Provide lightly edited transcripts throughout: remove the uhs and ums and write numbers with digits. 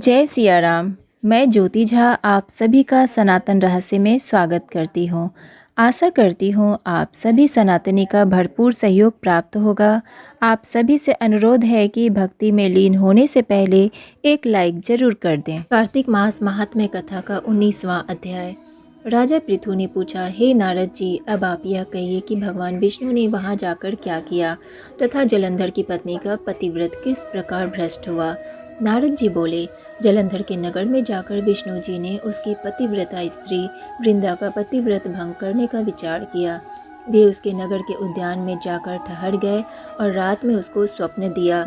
जय सिया राम। मैं ज्योति झा आप सभी का सनातन रहस्य में स्वागत करती हूँ। आशा करती हूँ आप सभी सनातनी का भरपूर सहयोग प्राप्त होगा। आप सभी से अनुरोध है कि भक्ति में लीन होने से पहले एक लाइक जरूर कर दें। कार्तिक मास महात्म्य कथा का 19वां अध्याय। राजा पृथु ने पूछा, हे नारद जी, अब आप यह कहिए कि भगवान विष्णु ने वहाँ जाकर क्या किया तथा जलंधर की पत्नी का पतिव्रत किस प्रकार भ्रष्ट हुआ। नारद जी बोले, जलंधर के नगर में जाकर विष्णु जी ने उसकी पतिव्रता स्त्री वृंदा का पतिव्रत भंग करने का विचार किया। वे उसके नगर के उद्यान में जाकर ठहर गए और रात में उसको स्वप्न दिया।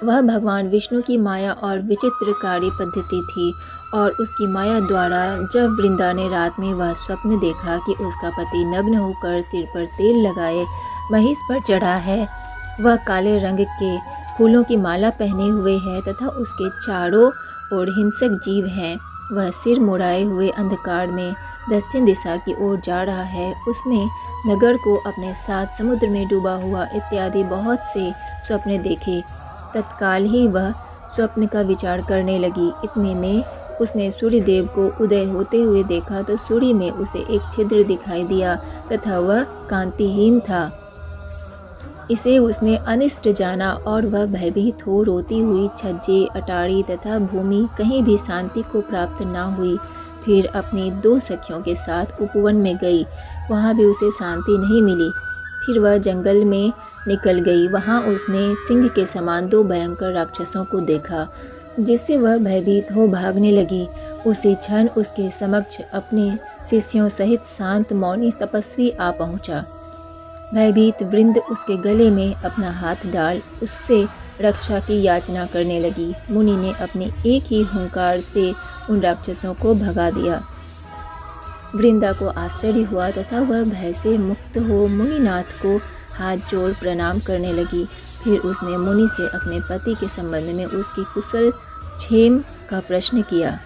वह भगवान विष्णु की माया और विचित्र कार्य पद्धति थी और उसकी माया द्वारा जब वृंदा ने रात में वह स्वप्न देखा कि उसका पति नग्न होकर सिर पर तेल लगाए महिष पर चढ़ा है, वह काले रंग के फूलों की माला पहने हुए है तथा उसके चारों ओर हिंसक जीव हैं, वह सिर मुड़ाए हुए अंधकार में दक्षिण दिशा की ओर जा रहा है। उसने नगर को अपने साथ समुद्र में डूबा हुआ इत्यादि बहुत से स्वप्न देखे। तत्काल ही वह स्वप्न का विचार करने लगी। इतने में उसने सूर्य देव को उदय होते हुए देखा तो सूर्य में उसे एक छिद्र दिखाई दिया तथा वह कांतिहीन था। इसे उसने अनिष्ट जाना और वह भयभीत हो रोती हुई छज्जे, अटारी तथा भूमि कहीं भी शांति को प्राप्त न हुई। फिर अपनी 2 सखियों के साथ उपवन में गई, वहाँ भी उसे शांति नहीं मिली। फिर वह जंगल में निकल गई, वहाँ उसने सिंह के समान 2 भयंकर राक्षसों को देखा, जिससे वह भयभीत हो भागने लगी। उसी क्षण उसके समक्ष अपने शिष्यों सहित शांत मौनी तपस्वी आ पहुँचा। भयभीत वृंद उसके गले में अपना हाथ डाल उससे रक्षा की याचना करने लगी। मुनि ने अपने एक ही हुंकार से उन राक्षसों को भगा दिया। वृंदा को आश्चर्य हुआ तथा वह भय से मुक्त हो मुनिनाथ को हाथ जोड़ प्रणाम करने लगी। फिर उसने मुनि से अपने पति के संबंध में उसकी कुशल क्षेम का प्रश्न किया।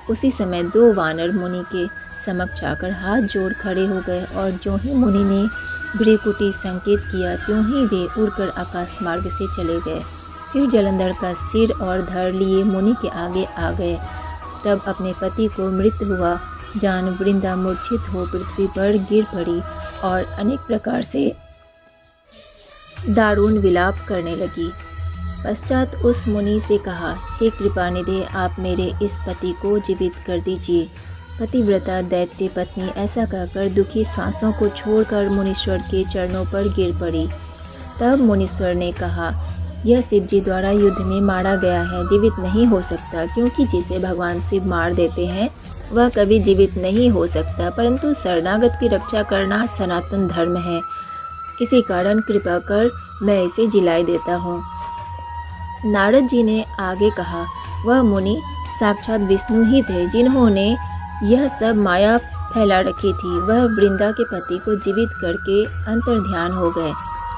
उसी समय 2 वानर मुनि के समक्ष आकर हाथ जोड़ खड़े हो गए और जो ही मुनि ने भ्रिकुटी संकेत किया त्यों ही वे उड़कर आकाश मार्ग से चले गए। फिर जलंधर का सिर और धड़ लिए मुनि के आगे आ गए। तब अपने पति को मृत हुआ जान वृंदा मूर्छित हो पृथ्वी पर गिर पड़ी और अनेक प्रकार से दारुण विलाप करने लगी। पश्चात उस मुनि से कहा, हे कृपानिधे, आप मेरे इस पति को जीवित कर दीजिए। पतिव्रता दैत्य पत्नी ऐसा कहकर दुखी श्वासों को छोड़कर मुनीश्वर के चरणों पर गिर पड़ी। तब मुनीश्वर ने कहा, यह शिव जी द्वारा युद्ध में मारा गया है, जीवित नहीं हो सकता, क्योंकि जिसे भगवान शिव मार देते हैं वह कभी जीवित नहीं हो सकता, परंतु शरणागत की रक्षा करना सनातन धर्म है। इसी कारण कृपा कर मैं इसे जिलाई देता हूँ। नारद जी ने आगे कहा, वह मुनि साक्षात विष्णु ही थे जिन्होंने यह सब माया फैला रखी थी। वह वृंदा के पति को जीवित करके अंतर्ध्यान हो गए।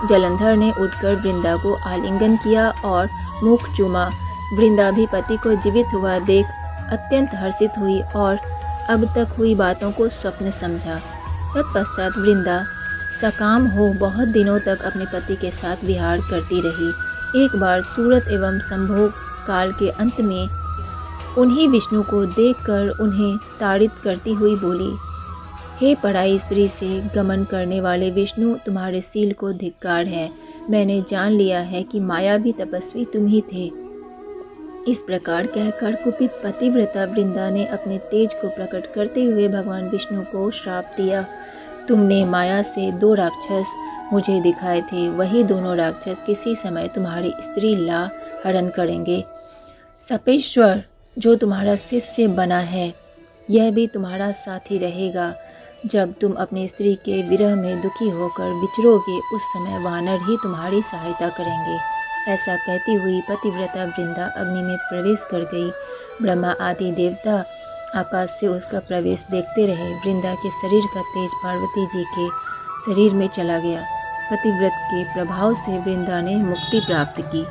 जलंधर ने उठकर वृंदा को आलिंगन किया और मुख चूमा। वृंदा भी पति को जीवित हुआ देख अत्यंत हर्षित हुई और अब तक हुई बातों को स्वप्न समझा। तत्पश्चात वृंदा सकाम हो बहुत दिनों तक अपने पति के साथ विहार करती रही। एक बार सूरत एवं संभोग काल के अंत में उन्हीं विष्णु को देखकर उन्हें ताड़ित करती हुई बोली, हे पराई स्त्री से गमन करने वाले विष्णु, तुम्हारे शील को धिक्कार है। मैंने जान लिया है कि माया भी तपस्वी तुम ही थे। इस प्रकार कहकर कुपित पतिव्रता वृंदा ने अपने तेज को प्रकट करते हुए भगवान विष्णु को श्राप दिया। तुमने माया से 2 राक्षस मुझे दिखाए थे, वही दोनों राक्षस किसी समय तुम्हारी स्त्री ला हरण करेंगे। सपेश्वर जो तुम्हारा शिष्य बना है, यह भी तुम्हारा साथी रहेगा। जब तुम अपनी स्त्री के विरह में दुखी होकर विचरोगे, उस समय वानर ही तुम्हारी सहायता करेंगे। ऐसा कहती हुई पतिव्रता वृंदा अग्नि में प्रवेश कर गई। ब्रह्मा आदि देवता आकाश से उसका प्रवेश देखते रहे। वृंदा के शरीर का तेज पार्वती जी के शरीर में चला गया। पतिव्रत के प्रभाव से वृंदा ने मुक्ति प्राप्त की।